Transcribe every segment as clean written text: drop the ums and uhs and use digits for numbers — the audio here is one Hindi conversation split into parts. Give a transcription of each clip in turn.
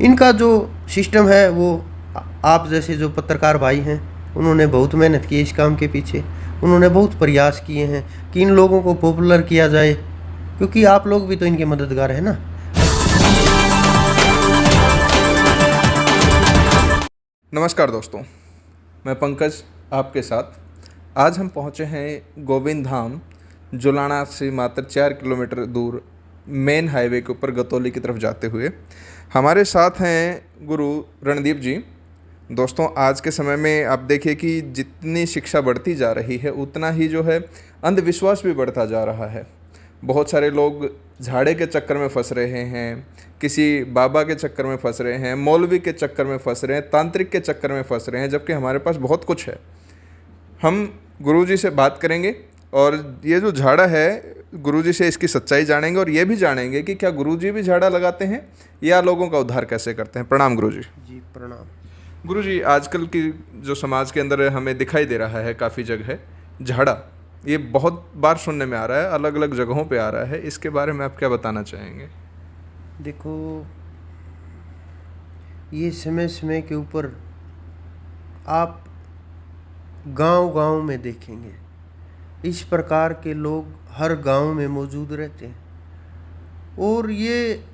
इनका जो सिस्टम है वो आप जैसे जो पत्रकार भाई हैं उन्होंने बहुत मेहनत की इस काम के पीछे, उन्होंने बहुत प्रयास किए हैं कि इन लोगों को पॉपुलर किया जाए, क्योंकि आप लोग भी तो इनके मददगार हैं ना। नमस्कार दोस्तों, मैं पंकज आपके साथ। आज हम पहुंचे हैं गोविंद धाम, जुलाना से मात्र 4 किलोमीटर दूर मेन हाईवे के ऊपर गतौली की तरफ जाते हुए। हमारे साथ हैं गुरु रणदीप जी। दोस्तों, आज के समय में आप देखिए कि जितनी शिक्षा बढ़ती जा रही है उतना ही जो है अंधविश्वास भी बढ़ता जा रहा है। बहुत सारे लोग झाड़े के चक्कर में फंस रहे हैं, किसी बाबा के चक्कर में फंस रहे हैं, मौलवी के चक्कर में फंस रहे हैं, तांत्रिक के चक्कर में फंस रहे हैं, जबकि हमारे पास बहुत कुछ है। हम गुरुजी से बात करेंगे और ये जो झाड़ा है गुरुजी से इसकी सच्चाई जानेंगे और ये भी जानेंगे कि क्या गुरुजी भी झाड़ा लगाते हैं या लोगों का उद्धार कैसे करते हैं। प्रणाम गुरुजी। जी प्रणाम। गुरुजी, आजकल की जो समाज के अंदर हमें दिखाई दे रहा है काफ़ी जगह झाड़ा, ये बहुत बार सुनने में आ रहा है, अलग अलग जगहों पे आ रहा है। इसके बारे में आप क्या बताना चाहेंगे? देखो, ये समय समय के ऊपर आप गांव-गांव में देखेंगे इस प्रकार के लोग हर गांव में मौजूद रहते हैं। और ये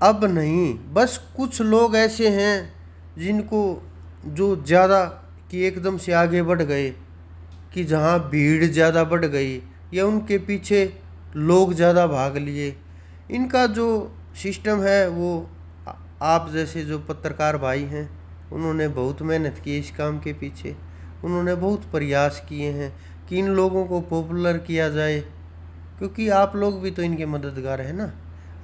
अब नहीं, बस कुछ लोग ऐसे हैं जिनको जो ज़्यादा कि एकदम से आगे बढ़ गए, कि जहाँ भीड़ ज़्यादा बढ़ गई या उनके पीछे लोग ज़्यादा भाग लिए। इनका जो सिस्टम है वो आप जैसे जो पत्रकार भाई हैं उन्होंने बहुत मेहनत की इस काम के पीछे, उन्होंने बहुत प्रयास किए हैं कि इन लोगों को पॉपुलर किया जाए, क्योंकि आप लोग भी तो इनके मददगार हैं ना।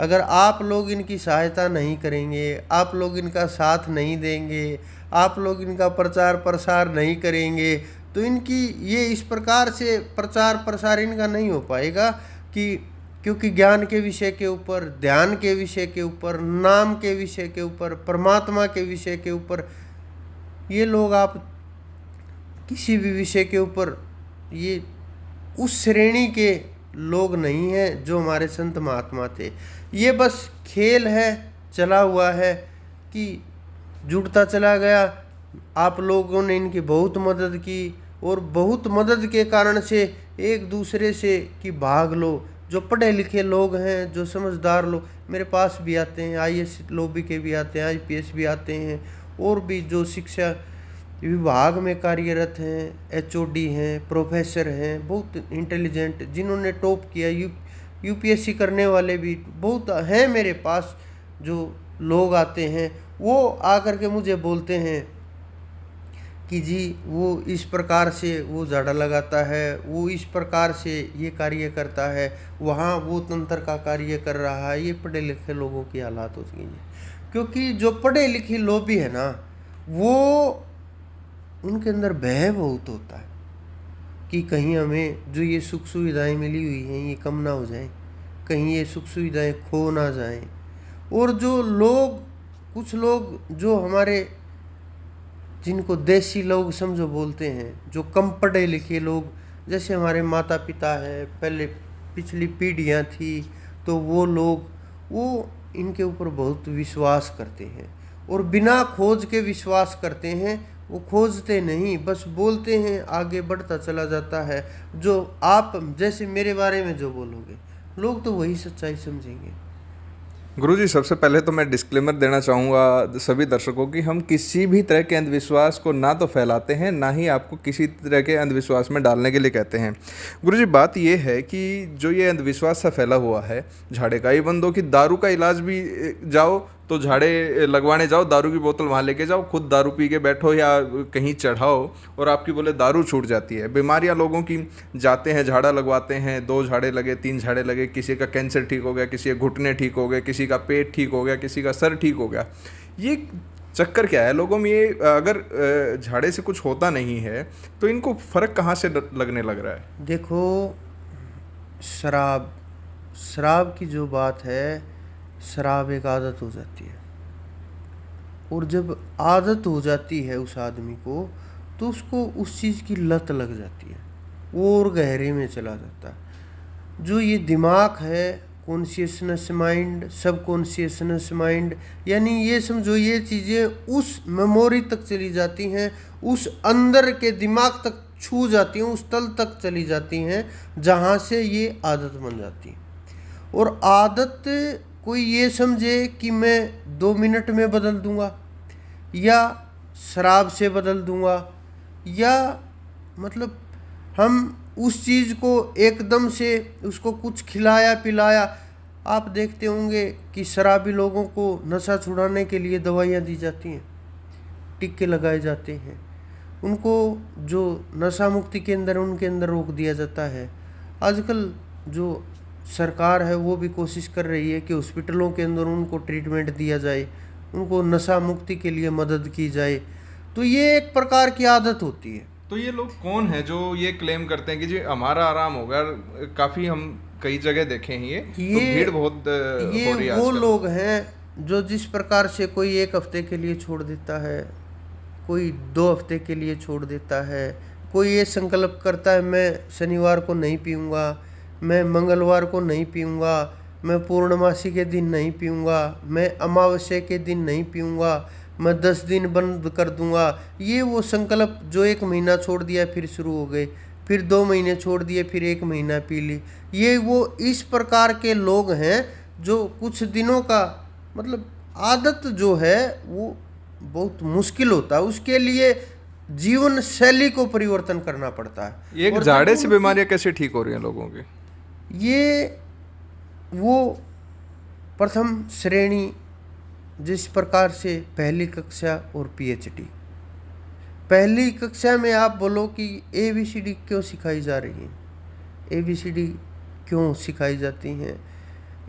अगर आप लोग इनकी सहायता नहीं करेंगे, आप लोग इनका साथ नहीं देंगे, आप लोग इनका प्रचार प्रसार नहीं करेंगे, तो इनकी ये इस प्रकार से प्रचार प्रसार इनका नहीं हो पाएगा। क्योंकि ज्ञान के विषय के ऊपर, ध्यान के विषय के ऊपर, नाम के विषय के ऊपर, परमात्मा के विषय के ऊपर, ये लोग आप किसी भी विषय के ऊपर, ये उस श्रेणी के लोग नहीं हैं जो हमारे संत महात्मा थे। ये बस खेल है, चला हुआ है कि जुड़ता चला गया। आप लोगों ने इनकी बहुत मदद की और बहुत मदद के कारण से एक दूसरे से कि भाग लो। जो पढ़े लिखे लोग हैं, जो समझदार लोग मेरे पास भी आते हैं, आईएएस लॉबी के भी आते हैं, आईपीएस भी आते हैं, और भी जो शिक्षा विभाग में कार्यरत हैं, एचओडी हैं, प्रोफेसर हैं, बहुत इंटेलिजेंट, जिन्होंने टॉप किया, यूपीएससी करने वाले भी बहुत हैं मेरे पास। जो लोग आते हैं वो आकर के मुझे बोलते हैं कि जी वो इस प्रकार से वो झाड़ा लगाता है, वो इस प्रकार से ये कार्य करता है, वहाँ वो तंत्र का कार्य कर रहा है। ये पढ़े लिखे लोगों की हालात हो गई है, क्योंकि जो पढ़े लिखे लोग भी है ना, वो उनके अंदर भय बहुत होता है कि कहीं हमें जो ये सुख सुविधाएं मिली हुई हैं ये कम ना हो जाए, कहीं ये सुख सुविधाएं खो ना जाएं। और जो लोग, कुछ लोग जो हमारे, जिनको देसी लोग समझो बोलते हैं, जो कम पढ़े लिखे लोग, जैसे हमारे माता पिता हैं, पहले पिछली पीढ़ियां थी, तो वो लोग वो इनके ऊपर बहुत विश्वास करते हैं और बिना खोज के विश्वास करते हैं। वो खोजते नहीं, बस बोलते हैं, आगे बढ़ता चला जाता है। जो आप जैसे मेरे बारे में जो बोलोगे, लोग तो वही सच्चाई समझेंगे। गुरुजी, सबसे पहले तो मैं डिस्क्लेमर देना चाहूँगा सभी दर्शकों की, हम किसी भी तरह के अंधविश्वास को ना तो फैलाते हैं, ना ही आपको किसी तरह के अंधविश्वास में डालने के लिए कहते हैं। गुरुजी, बात ये है कि जो ये अंधविश्वास सा फैला हुआ है झाड़े का, इवन दो कि दारू का इलाज भी जाओ तो झाड़े लगवाने जाओ, दारू की बोतल वहाँ लेके जाओ, खुद दारू पी के बैठो या कहीं चढ़ाओ और आपकी बोले दारू छूट जाती है। बीमारियाँ लोगों की, जाते हैं झाड़ा लगवाते हैं, 2 झाड़े लगे, 3 झाड़े लगे, किसी का कैंसर ठीक हो गया, किसी के घुटने ठीक हो गए, किसी का पेट ठीक हो गया, किसी का सर ठीक हो गया। ये चक्कर क्या है लोगों में? ये अगर झाड़े से कुछ होता नहीं है तो इनको फ़र्क कहाँ से लगने लग रहा है? देखो, शराब की जो बात है, शराब एक आदत हो जाती है, और जब आदत हो जाती है उस आदमी को, तो उसको उस चीज़ की लत लग जाती है, वो और गहरे में चला जाता है। जो ये दिमाग है कॉन्शियसनेस माइंड, सब कॉन्शियसनेस माइंड, यानी ये समझो ये चीज़ें उस मेमोरी तक चली जाती हैं, उस अंदर के दिमाग तक छू जाती हैं, उस तल तक चली जाती हैं जहाँ से ये आदत बन जाती है। और आदत कोई ये समझे कि मैं 2 मिनट में बदल दूंगा, या शराब से बदल दूंगा, या मतलब हम उस चीज़ को एकदम से उसको कुछ खिलाया पिलाया। आप देखते होंगे कि शराबी लोगों को नशा छुड़ाने के लिए दवाइयाँ दी जाती हैं, टीके लगाए जाते हैं, उनको जो नशा मुक्ति केंद्र है उनके अंदर रोक दिया जाता है। आजकल जो सरकार है वो भी कोशिश कर रही है कि हॉस्पिटलों के अंदर उनको ट्रीटमेंट दिया जाए, उनको नशा मुक्ति के लिए मदद की जाए। तो ये एक प्रकार की आदत होती है। तो ये लोग कौन है जो ये क्लेम करते हैं कि जी हमारा आराम होगा? काफ़ी हम कई जगह देखे हैं तो भीड़ बहुत हो रही है वो आजकल। लोग हैं जो जिस प्रकार से कोई 1 हफ्ते के लिए छोड़ देता है, कोई 2 हफ्ते के लिए छोड़ देता है, कोई ये संकल्प करता है मैं शनिवार को नहीं पीऊँगा, मैं मंगलवार को नहीं पीऊँगा, मैं पूर्णमासी के दिन नहीं पीऊँगा, मैं अमावस्या के दिन नहीं पीऊँगा, मैं 10 दिन बंद कर दूंगा। ये वो संकल्प जो 1 महीना छोड़ दिया फिर शुरू हो गए, फिर 2 महीने छोड़ दिए, फिर 1 महीना पी ली। ये वो इस प्रकार के लोग हैं जो कुछ दिनों का मतलब आदत जो है वो बहुत मुश्किल होता है, उसके लिए जीवन शैली को परिवर्तन करना पड़ता है। ये झाड़े से बीमारियां कैसे ठीक हो रही हैं लोगों की? ये वो प्रथम श्रेणी, जिस प्रकार से पहली कक्षा और पीएचडी, पहली कक्षा में आप बोलो कि ABCD क्यों सिखाई जा रही है, ABCD क्यों सिखाई जाती हैं,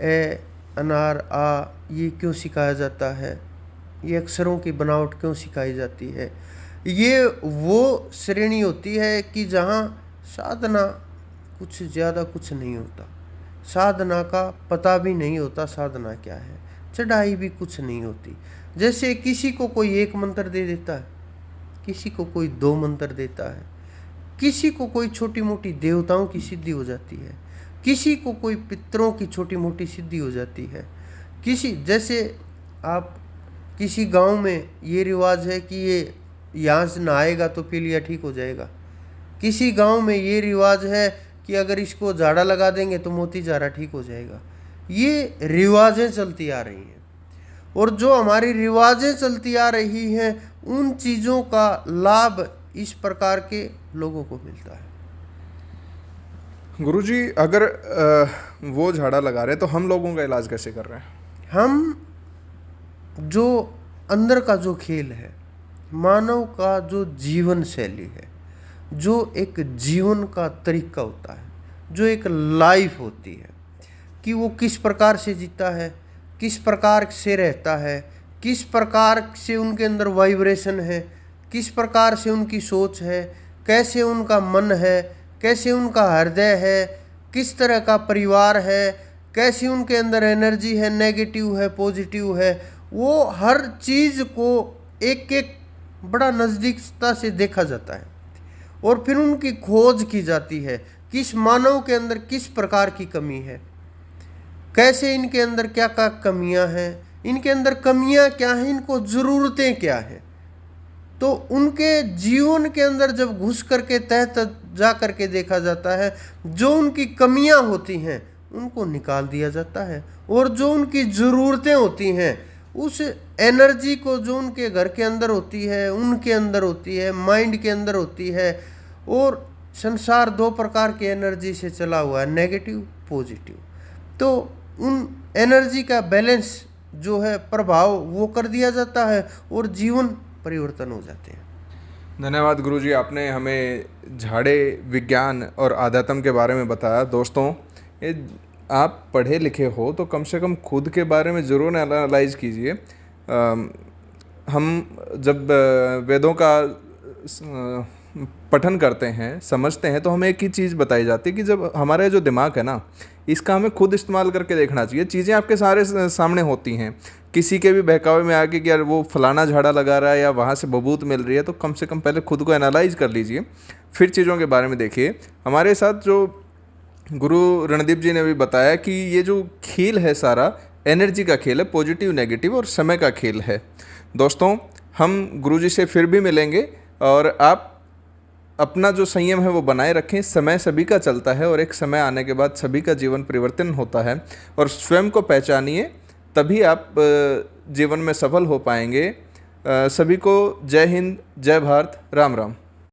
ए अनार आ ये क्यों सिखाया जाता है, ये अक्षरों की बनावट क्यों सिखाई जाती है। ये वो श्रेणी होती है कि जहाँ साधना कुछ ज़्यादा कुछ नहीं होता, साधना का पता भी नहीं होता साधना क्या है, चढ़ाई भी कुछ नहीं होती। जैसे किसी को कोई 1 मंत्र दे देता है, किसी को कोई 2 मंत्र देता है, किसी को कोई छोटी मोटी देवताओं की सिद्धि हो जाती है, किसी को कोई पितरों की छोटी मोटी सिद्धि हो जाती है। किसी जैसे आप किसी गांव में ये रिवाज है कि ये यहाँ से नहाएगा तो पीलिया ठीक हो जाएगा, किसी गांव में ये रिवाज है कि अगर इसको झाड़ा लगा देंगे तो मोती झाड़ा ठीक हो जाएगा। ये रिवाजें चलती आ रही हैं, और जो हमारी रिवाजें चलती आ रही हैं उन चीज़ों का लाभ इस प्रकार के लोगों को मिलता है। गुरुजी, अगर वो झाड़ा लगा रहे हैं तो हम लोगों का इलाज कैसे कर रहे हैं? हम जो अंदर का जो खेल है, मानव का जो जीवन शैली है, जो एक जीवन का तरीका होता है, जो एक लाइफ होती है कि वो किस प्रकार से जीता है, किस प्रकार से रहता है, किस प्रकार से उनके अंदर वाइब्रेशन है, किस प्रकार से उनकी सोच है, कैसे उनका मन है, कैसे उनका हृदय है, किस तरह का परिवार है, कैसी उनके अंदर एनर्जी है, नेगेटिव है, पॉजिटिव है। वो हर चीज़ को एक एक बड़ा नज़दीकता से देखा जाता है और फिर उनकी खोज की जाती है किस मानव के अंदर किस प्रकार की कमी है, कैसे इनके अंदर क्या क्या कमियां हैं, इनके अंदर कमियां क्या हैं, इनको ज़रूरतें क्या हैं। तो उनके जीवन के अंदर जब घुस करके तह तक जा करके देखा जाता है, जो उनकी कमियां होती हैं उनको निकाल दिया जाता है, और जो उनकी ज़रूरतें होती हैं उस एनर्जी को जो उनके घर के अंदर होती है, उनके अंदर होती है, माइंड के अंदर होती है। और संसार 2 प्रकार की एनर्जी से चला हुआ है, नेगेटिव पॉजिटिव। तो उन एनर्जी का बैलेंस जो है, प्रभाव वो कर दिया जाता है और जीवन परिवर्तन हो जाते हैं। धन्यवाद गुरुजी, आपने हमें झाड़े विज्ञान और आध्यात्म के बारे में बताया। दोस्तों, ये आप पढ़े लिखे हो तो कम से कम खुद के बारे में ज़रूर एनालाइज कीजिए। हम जब वेदों का पठन करते हैं, समझते हैं, तो हमें एक ही चीज़ बताई जाती है कि जब हमारा जो दिमाग है ना, इसका हमें खुद इस्तेमाल करके देखना चाहिए। चीज़ें आपके सारे सामने होती हैं, किसी के भी बहकावे में आके कि यार वो फलाना झाड़ा लगा रहा है या वहाँ से बबूत मिल रही है, तो कम से कम पहले खुद को एनालाइज कर लीजिए, फिर चीज़ों के बारे में देखिए। हमारे साथ जो गुरु रणदीप जी ने भी बताया कि ये जो खेल है सारा एनर्जी का खेल है, पॉजिटिव नेगेटिव और समय का खेल है। दोस्तों, हम गुरु जी से फिर भी मिलेंगे और आप अपना जो संयम है वो बनाए रखें। समय सभी का चलता है और एक समय आने के बाद सभी का जीवन परिवर्तन होता है, और स्वयं को पहचानिए, तभी आप जीवन में सफल हो पाएंगे। सभी को जय हिंद, जय भारत, राम राम।